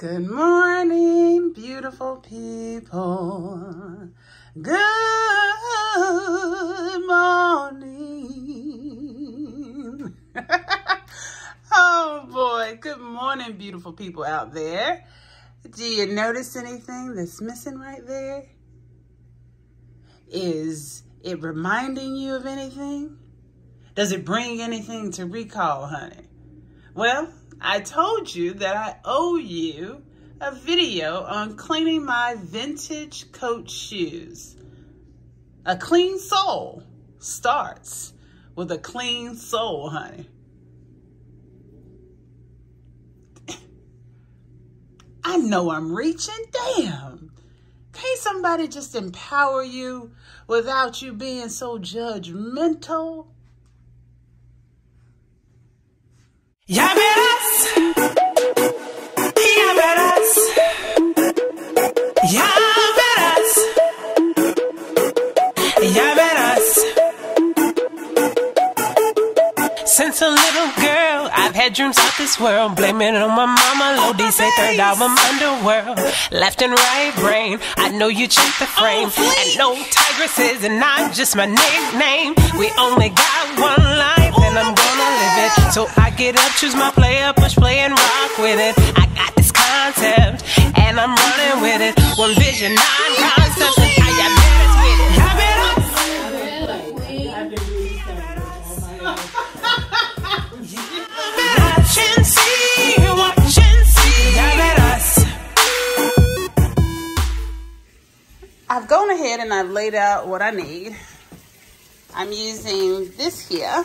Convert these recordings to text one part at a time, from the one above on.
Good morning, beautiful people. Good morning. Oh boy, good morning, beautiful people out there. Do you notice anything that's missing right there? Is it reminding you of anything? Does it bring anything to recall, honey? Well, I told you that I owe you a video on cleaning my vintage Coach shoes. A clean sole starts with a clean sole, honey. I know I'm reaching, damn. Can't somebody just empower you without you being so judgmental? Ya verás, ya verás, ya verás, ya verás. Since a little girl, I've had dreams of this world. Blaming it on my mama, Lodi say third album underworld. Left and right brain, I know you check the frame. And no Tigress is and not just my nickname. We only got one life and I'm gonna live it. So I get up, choose my player, push play and rock with it. I got this concept and I'm running with it. One vision, 9 concepts and I got better with it. I watch and see, watch and see. I've gone ahead and I've laid out what I need. I'm using this here.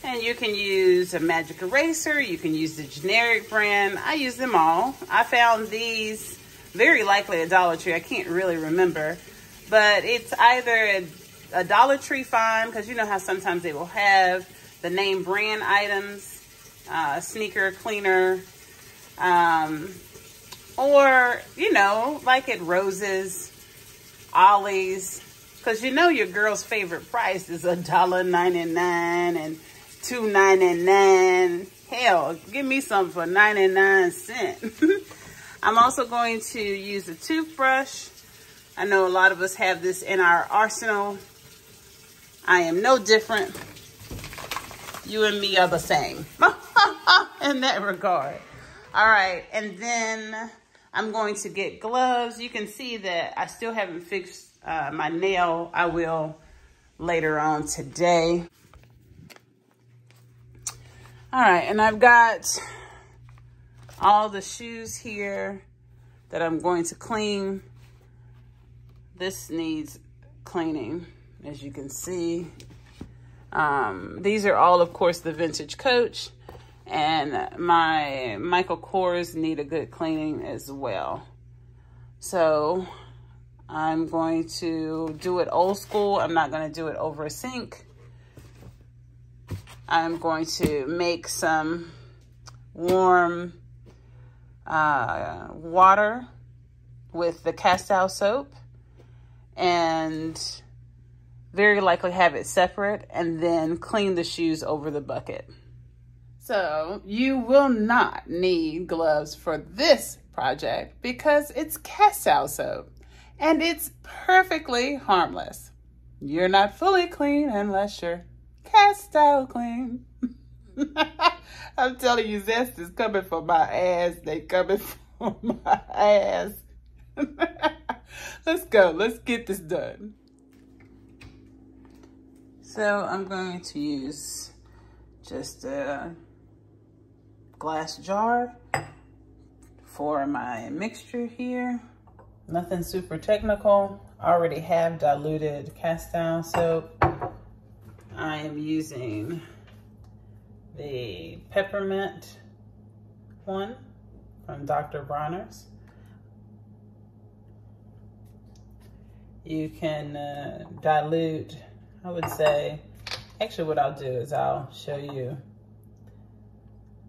And you can use a magic eraser. You can use the generic brand. I use them all. I found these very likely at Dollar Tree. I can't really remember. But it's either a Dollar Tree find, because you know how sometimes they will have the name brand items, sneaker cleaner, or, you know, like at Rose's, Ollie's, because you know your girl's favorite price is $1.99 and $2.99. Hell, give me something for 99 cents. I'm also going to use a toothbrush. I know a lot of us have this in our arsenal. I am no different. You and me are the same in that regard. All right, and then I'm going to get gloves. You can see that I still haven't fixed my nail. I will later on today. All right, and I've got all the shoes here that I'm going to clean. This needs cleaning, as you can see. These are all, of course, the vintage Coach, and my Michael Kors need a good cleaning as well. So I'm going to do it old school. I'm not going to do it over a sink. I'm going to make some warm water with the cast-out soap and very likely have it separate and then clean the shoes over the bucket. So you will not need gloves for this project because it's cast-out soap and it's perfectly harmless. You're not fully clean unless you're cast out clean. I'm telling you, zest is coming for my ass. They coming for my ass. Let's go. Let's get this done. So I'm going to use just a glass jar for my mixture here. Nothing super technical. I already have diluted cast iron soap. I am using the peppermint one from Dr. Bronner's. You can dilute, I would say, actually what I'll do is I'll show you.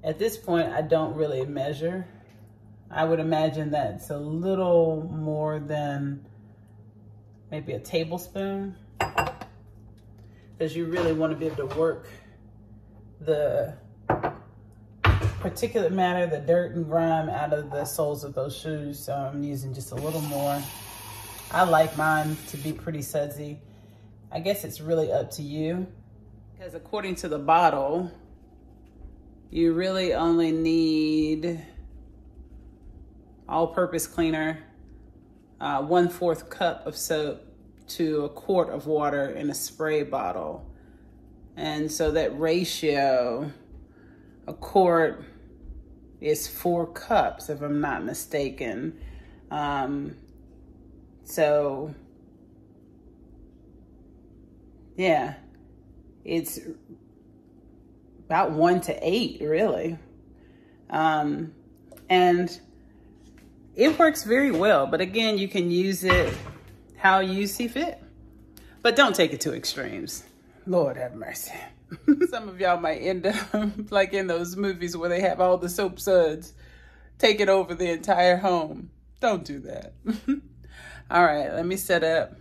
At this point, I don't really measure. I would imagine that it's a little more than maybe a tablespoon, because you really want to be able to work the particulate matter, the dirt and grime out of the soles of those shoes. So I'm using just a little more. I like mine to be pretty sudsy. I guess it's really up to you, because according to the bottle, you really only need all-purpose cleaner, 1/4 cup of soap to a quart of water in a spray bottle. And so that ratio, a quart is 4 cups, if I'm not mistaken. So yeah, it's about 1 to 8 really. And it works very well, but again, you can use it how you see fit, but don't take it to extremes. Lord have mercy. Some of y'all might end up like in those movies where they have all the soap suds taking over the entire home. Don't do that. All right, let me set up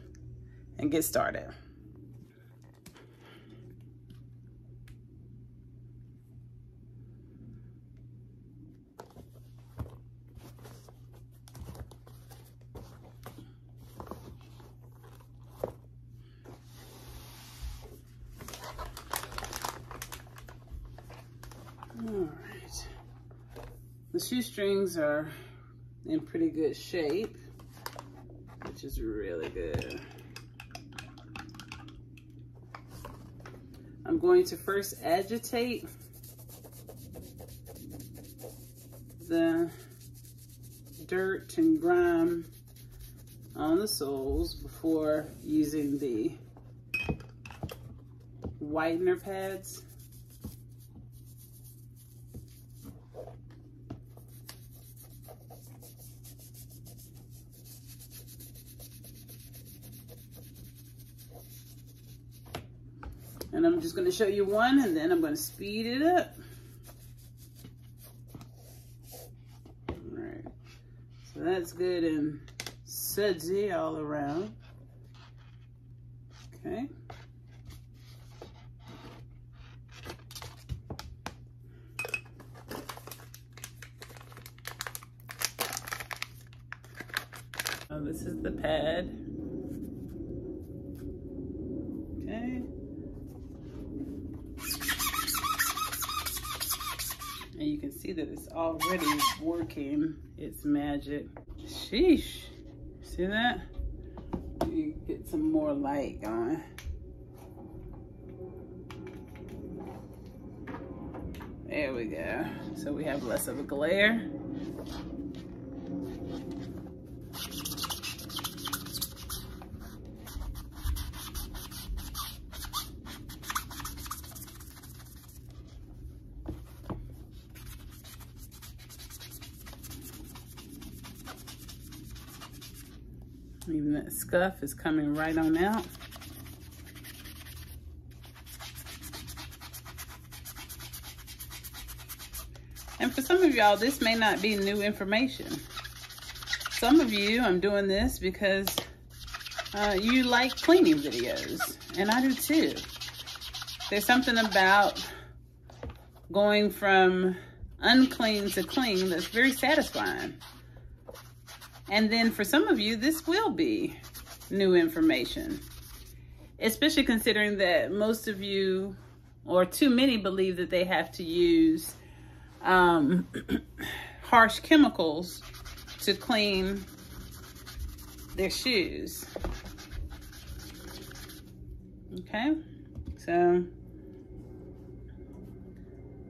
and get started. All right, the shoestrings are in pretty good shape, which is really good. I'm going to first agitate the dirt and grime on the soles before using the whitener pads. And I'm just going to show you one, and then I'm going to speed it up. All right, so that's good and sudsy all around. Okay. So this is the pad. Okay. And you can see that it's already working its magic. Sheesh. See that? You get some more light going. There we go. So we have less of a glare. Even that scuff is coming right on out. And for some of y'all, this may not be new information. Some of you, I'm doing this because you like cleaning videos, and I do too. There's something about going from unclean to clean that's very satisfying. And then for some of you, this will be new information, especially considering that most of you, or too many, believe that they have to use harsh chemicals to clean their shoes. Okay, so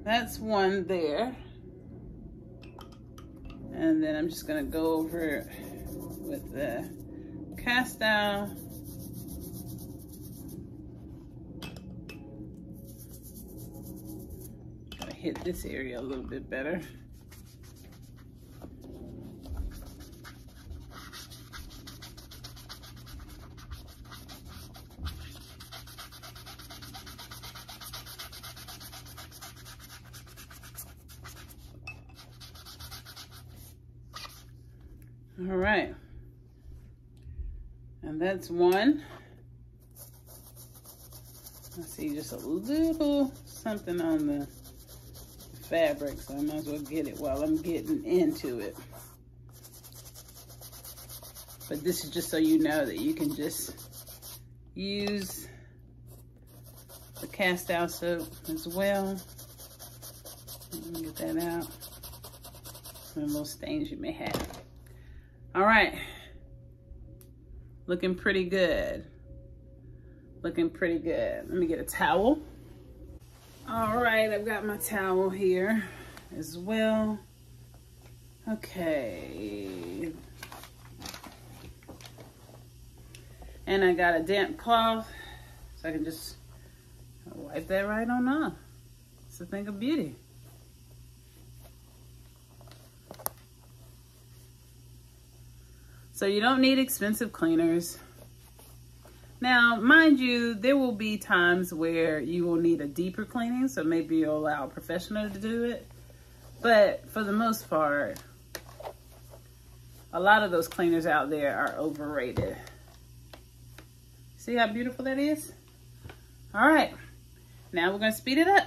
that's one there. And then I'm just gonna go over it with the cast out. Gotta hit this area a little bit better. All right, and that's one. I see just a little something on the, if fabric, so I might as well get it while I'm getting into it. But this is just so you know that you can just use the cast out soap as well. Let me get that out. Some little stains you may have. All right. Looking pretty good. Looking pretty good. Let me get a towel. All right, I've got my towel here as well. Okay. And I got a damp cloth, so I can just wipe that right on off. It's a thing of beauty. So you don't need expensive cleaners. Now, mind you, there will be times where you will need a deeper cleaning, so maybe you'll allow a professional to do it. But for the most part, a lot of those cleaners out there are overrated. See how beautiful that is? All right, now we're gonna speed it up.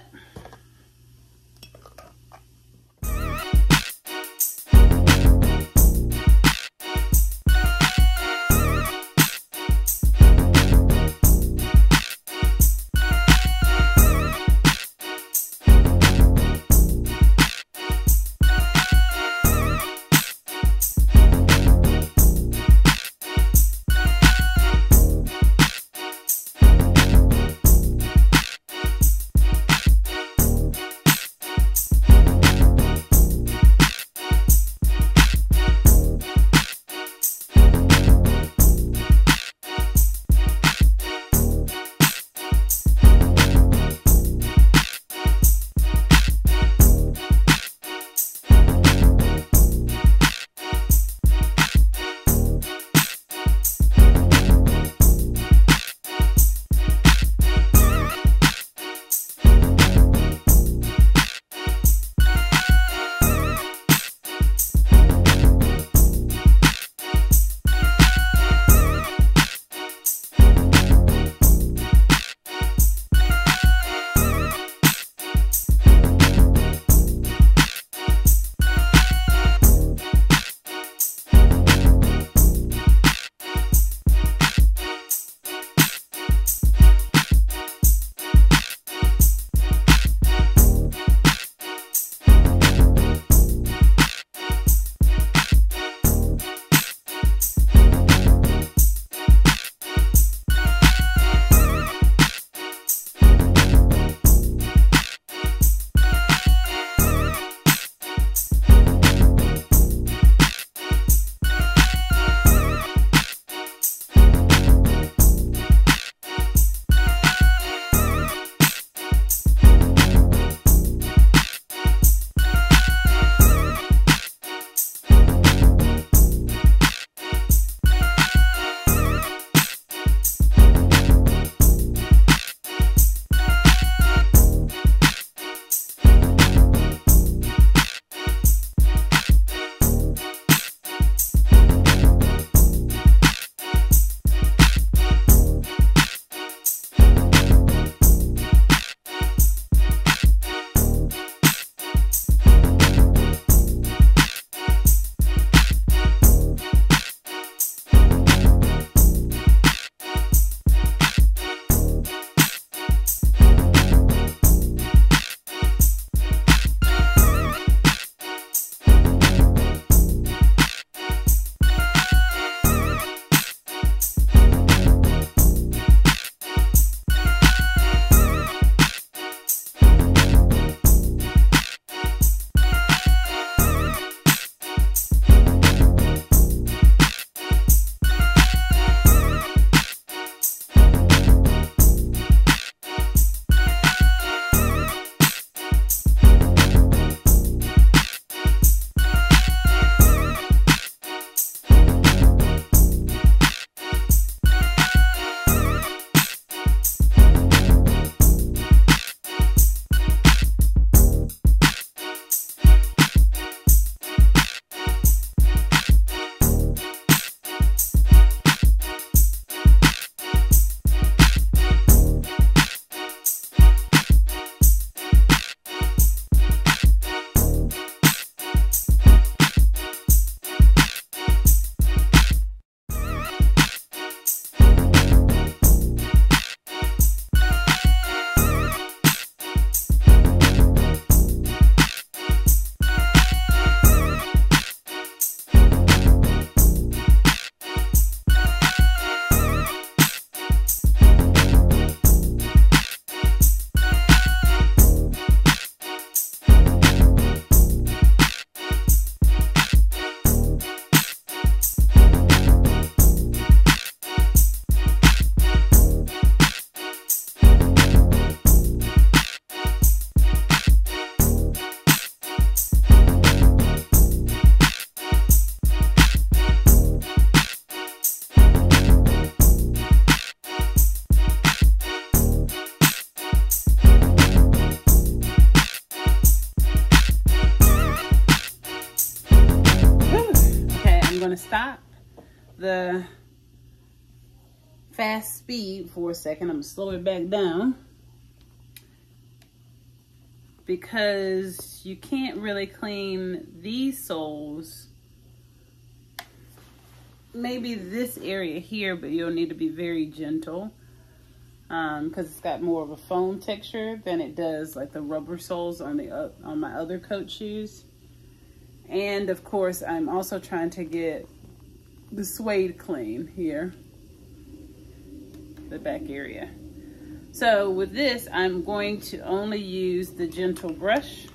to stop the fast speed for a second. I'm going to slow it back down, because you can't really clean these soles. Maybe this area here, but you'll need to be very gentle, because it's got more of a foam texture than it does like the rubber soles on my other coat shoes. And of course, I'm also trying to get the suede clean here, the back area. So with this, I'm going to only use the gentle brush.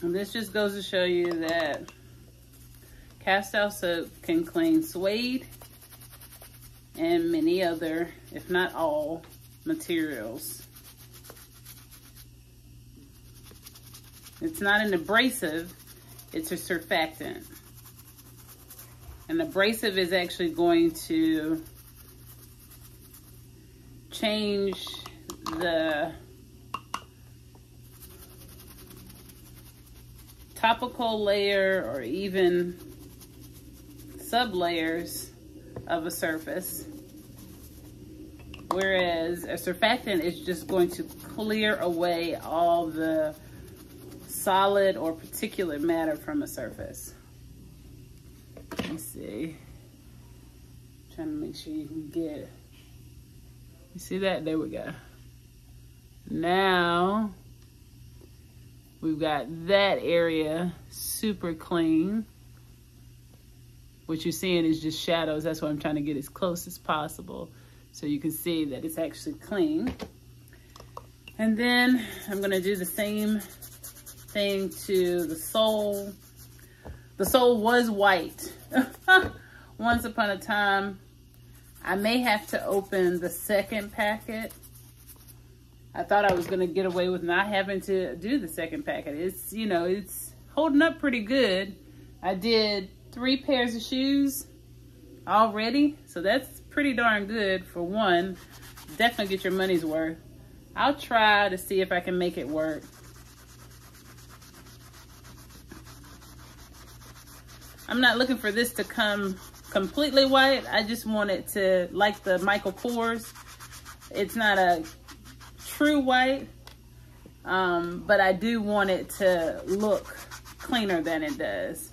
And this just goes to show you that cast-off soap can clean suede and many other, if not all, materials. It's not an abrasive, it's a surfactant. An abrasive is actually going to change the topical layer or even sub-layers of a surface, whereas a surfactant is just going to clear away all the solid or particulate matter from a surface. Let me see. Trying to make sure you can get, you see that? There we go. Now we've got that area super clean. What you're seeing is just shadows. That's why I'm trying to get as close as possible so you can see that it's actually clean. And then I'm gonna do the same thing to the sole. The sole was white once upon a time. I may have to open the second packet. I thought I was gonna get away with not having to do the second packet. It's, you know, it's holding up pretty good. I did 3 pairs of shoes already, so that's pretty darn good for one. Definitely get your money's worth. I'll try to see if I can make it work. I'm not looking for this to come completely white. I just want it to, like the Michael Kors, it's not a true white, but I do want it to look cleaner than it does.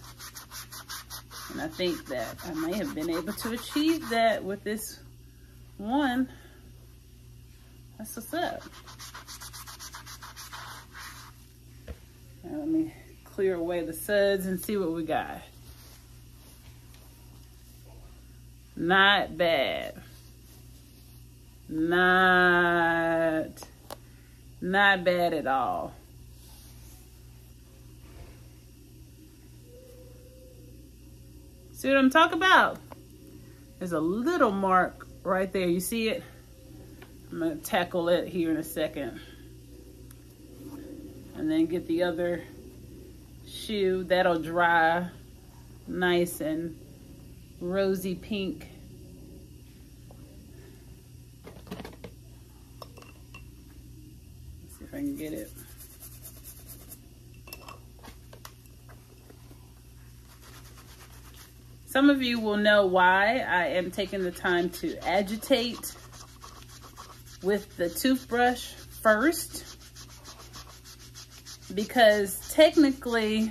And I think that I may have been able to achieve that with this one. That's what's up. Now let me clear away the suds and see what we got. Not bad. Not bad at all. See what I'm talking about? There's a little mark right there. You see it? I'm gonna tackle it here in a second. And then get the other shoe. That'll dry nice and rosy pink. Let's see if I can get it. Some of you will know why I am taking the time to agitate with the toothbrush first, because technically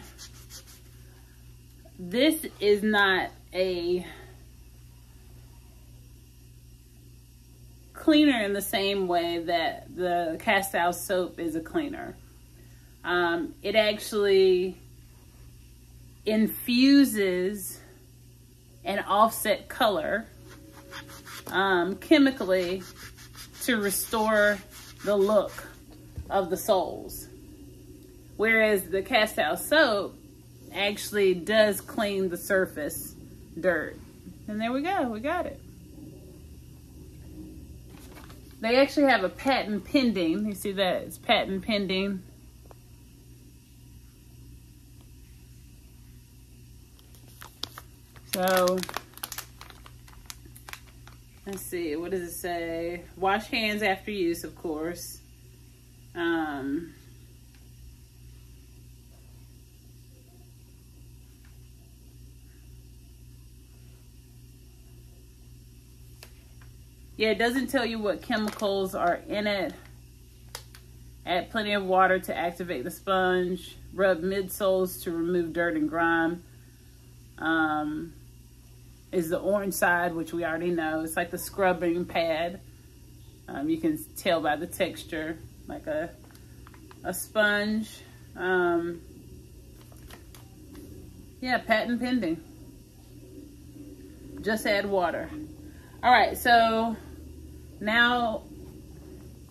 this is not a cleaner in the same way that the cast-out soap is a cleaner. It actually infuses an offset color chemically to restore the look of the soles. Whereas the cast-out soap actually does clean the surface dirt. And there we go, we got it. They actually have a patent pending. You see that? It's patent pending. So, let's see, what does it say? Wash hands after use, of course. Yeah, it doesn't tell you what chemicals are in it. Add plenty of water to activate the sponge. Rub midsoles to remove dirt and grime. Is the orange side, which we already know. It's like the scrubbing pad. You can tell by the texture, like a sponge. Yeah, patent pending. Just add water. All right, so now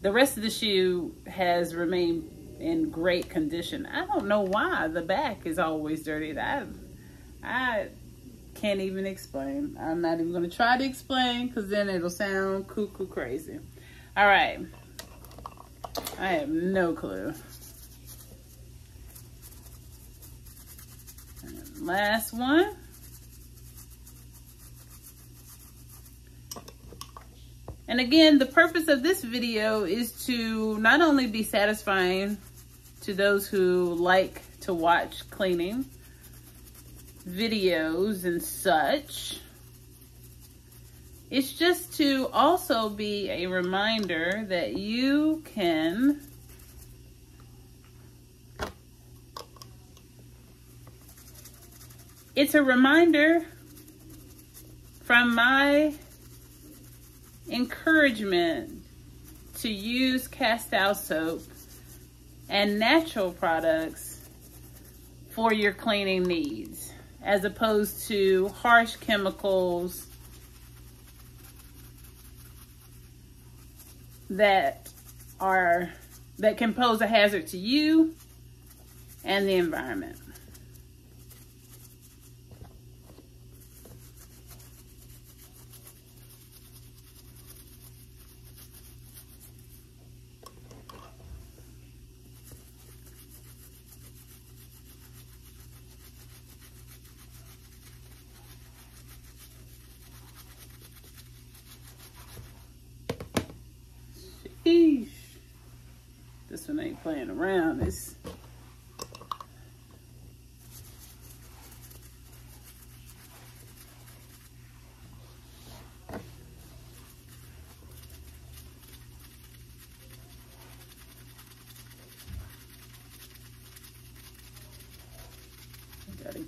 the rest of the shoe has remained in great condition. I don't know why the back is always dirty. I can't even explain. I'm not even going to try to explain because then it'll sound cuckoo crazy. All right. I have no clue. And last one. And again, the purpose of this video is to not only be satisfying to those who like to watch cleaning videos and such. It's just to also be a reminder that you can it's a reminder from my encouragement to use cast-out soap and natural products for your cleaning needs, as opposed to harsh chemicals that can pose a hazard to you and the environment. Eesh. This one ain't playing around. It's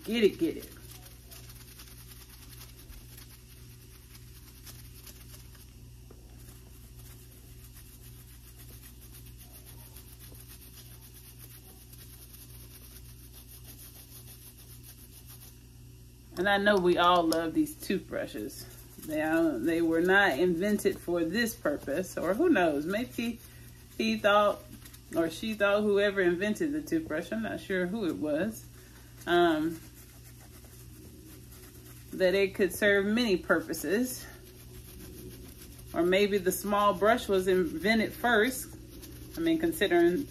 gotta get it. And I know we all love these toothbrushes. They were not invented for this purpose, or who knows, maybe he thought, or she thought, whoever invented the toothbrush, I'm not sure who it was, that it could serve many purposes. Or maybe the small brush was invented first. I mean, considering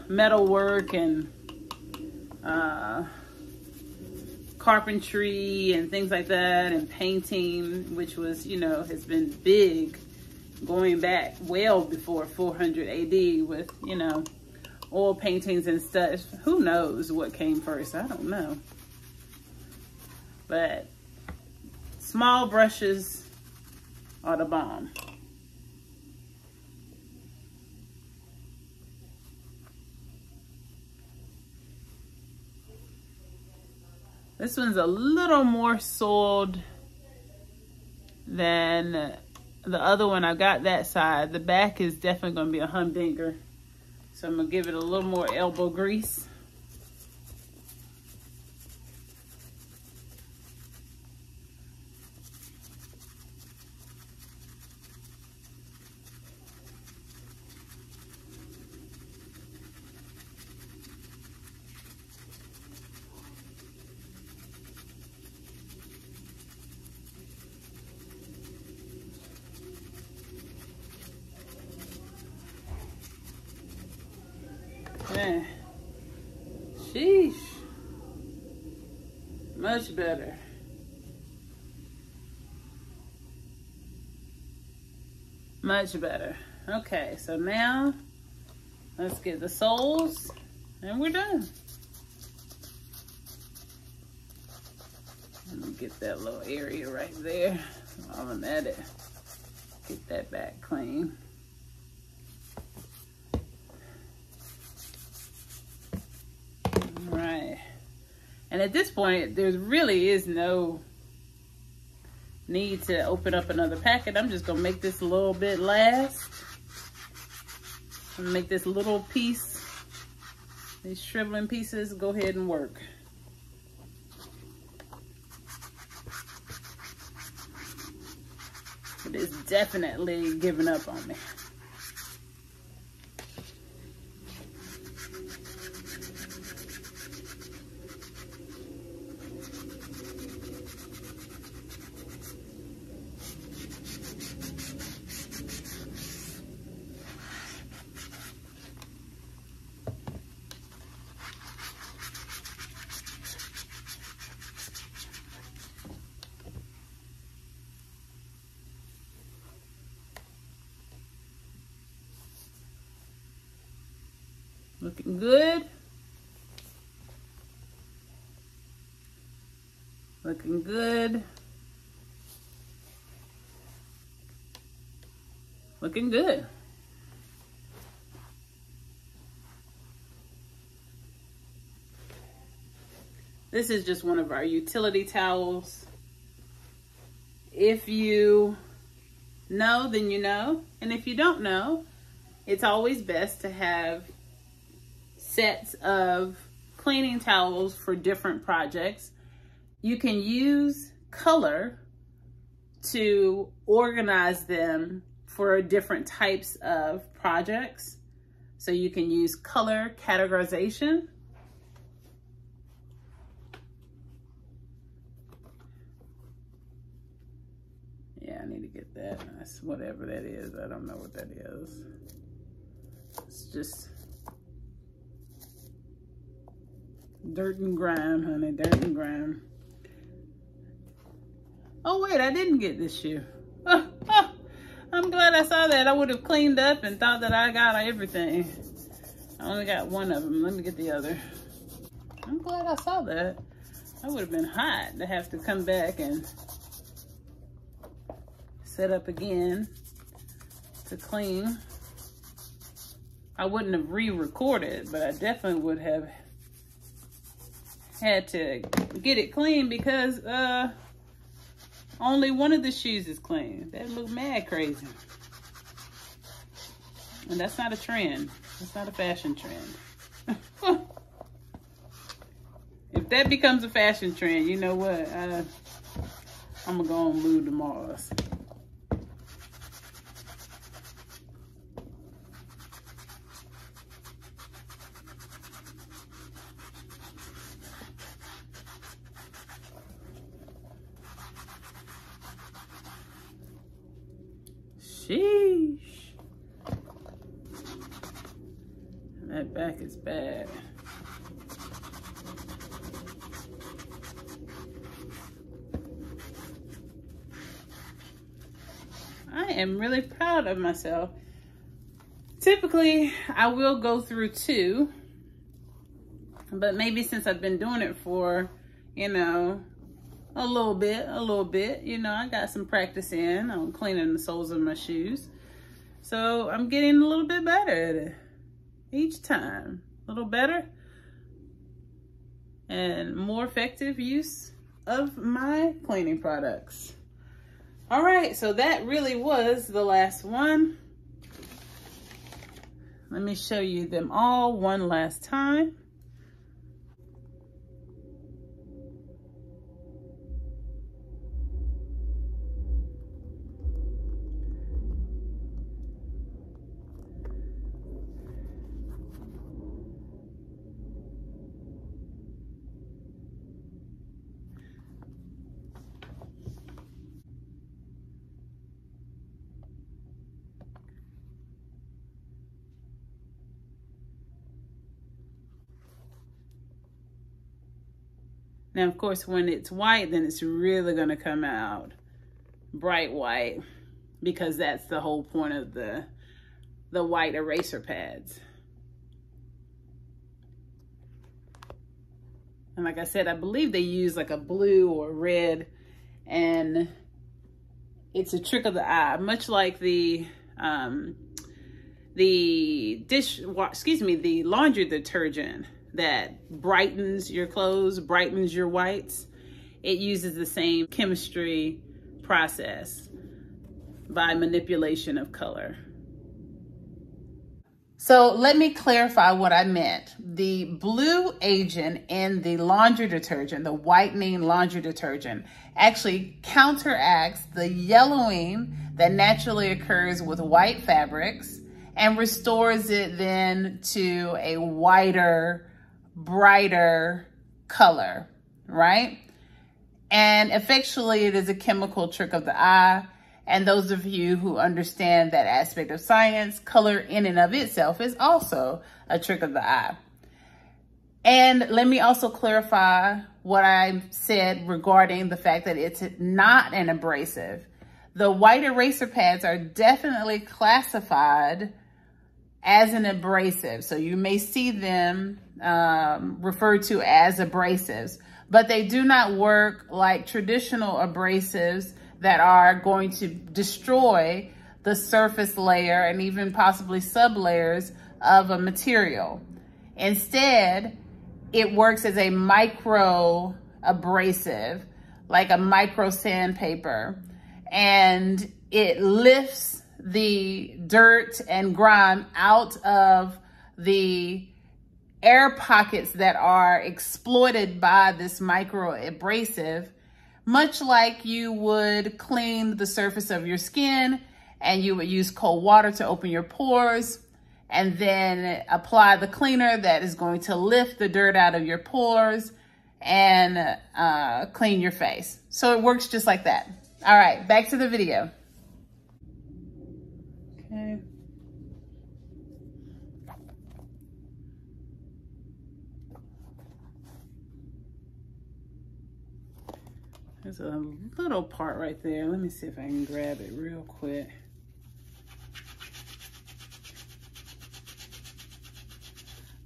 metalwork and carpentry and things like that, and painting, which was, has been big going back well before 400 AD with, oil paintings and stuff. Who knows what came first? I don't know. But small brushes are the bomb. This one's a little more soiled than the other one. I got that side. The back is definitely going to be a humdinger. So I'm going to give it a little more elbow grease. Yeah. Sheesh. Much better. Much better. Okay, so now let's get the soles and we're done. Let me get that little area right there while I'm at it. Get that back clean. All right. And at this point, there really is no need to open up another packet. I'm just gonna make this a little bit last. I'm gonna make this little piece, these shriveling pieces, go ahead and work. But it's definitely giving up on me. Looking good. Looking good. Looking good. This is just one of our utility towels. If you know, then you know. And if you don't know, it's always best to have sets of cleaning towels for different projects. You can use color to organize them for different types of projects. So you can use color categorization. Yeah, I need to get that. That's whatever that is. I don't know what that is. It's just dirt and grime, honey, dirt and grime. Oh wait, I didn't get this shoe. I'm glad I saw that. I would have cleaned up and thought that I got everything. I only got one of them. Let me get the other. I'm glad I saw that. That would have been hot to have to come back and set up again to clean. I wouldn't have re-recorded, but I definitely would have had to get it clean because only one of the shoes is clean. That looked mad crazy. And that's not a trend. That's not a fashion trend. If that becomes a fashion trend, you know what? I'm gonna go on Lou to Mars. Sheesh. That back is bad. I am really proud of myself. Typically, I will go through 2, but maybe since I've been doing it for, you know, a little bit, you know, I got some practice in on cleaning the soles of my shoes. So I'm getting a little bit better at it each time. A little better and more effective use of my cleaning products. All right, so that really was the last one. Let me show you them all one last time. Now, of course, when it's white, then it's really going to come out bright white, because that's the whole point of the white eraser pads. And like I said, I believe they use like a blue or red, and it's a trick of the eye, much like the laundry detergent that brightens your clothes, brightens your whites. It uses the same chemistry process by manipulation of color. So let me clarify what I meant. The blue agent in the laundry detergent, the whitening laundry detergent, actually counteracts the yellowing that naturally occurs with white fabrics and restores it then to a whiter, brighter color, right? And effectually, it is a chemical trick of the eye. And those of you who understand that aspect of science, color in and of itself is also a trick of the eye. And let me also clarify what I said regarding the fact that it's not an abrasive. The white eraser pads are definitely classified as an abrasive. So you may see them referred to as abrasives, but they do not work like traditional abrasives that are going to destroy the surface layer and even possibly sublayers of a material. Instead, it works as a micro abrasive, like a micro sandpaper, and it lifts the dirt and grime out of the air pockets that are exploited by this micro abrasive, much like you would clean the surface of your skin and you would use cold water to open your pores and then apply the cleaner that is going to lift the dirt out of your pores and clean your face. So it works just like that. All right, back to the video. Okay. There's a little part right there. Let me see if I can grab it real quick.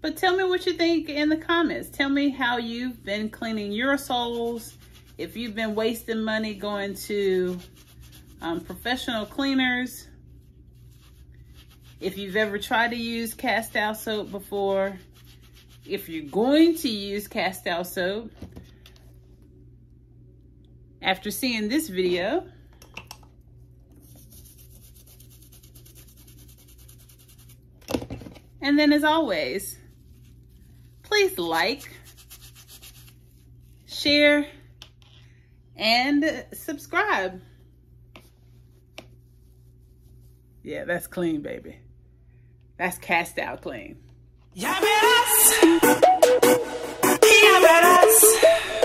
But tell me what you think in the comments. Tell me how you've been cleaning your soles. If you've been wasting money going to professional cleaners. If you've ever tried to use cast-out soap before. If you're going to use cast-out soap after seeing this video. And then as always, please like, share, and subscribe. Yeah, that's clean, baby. That's cast out clean. Ya verás. Ya verás.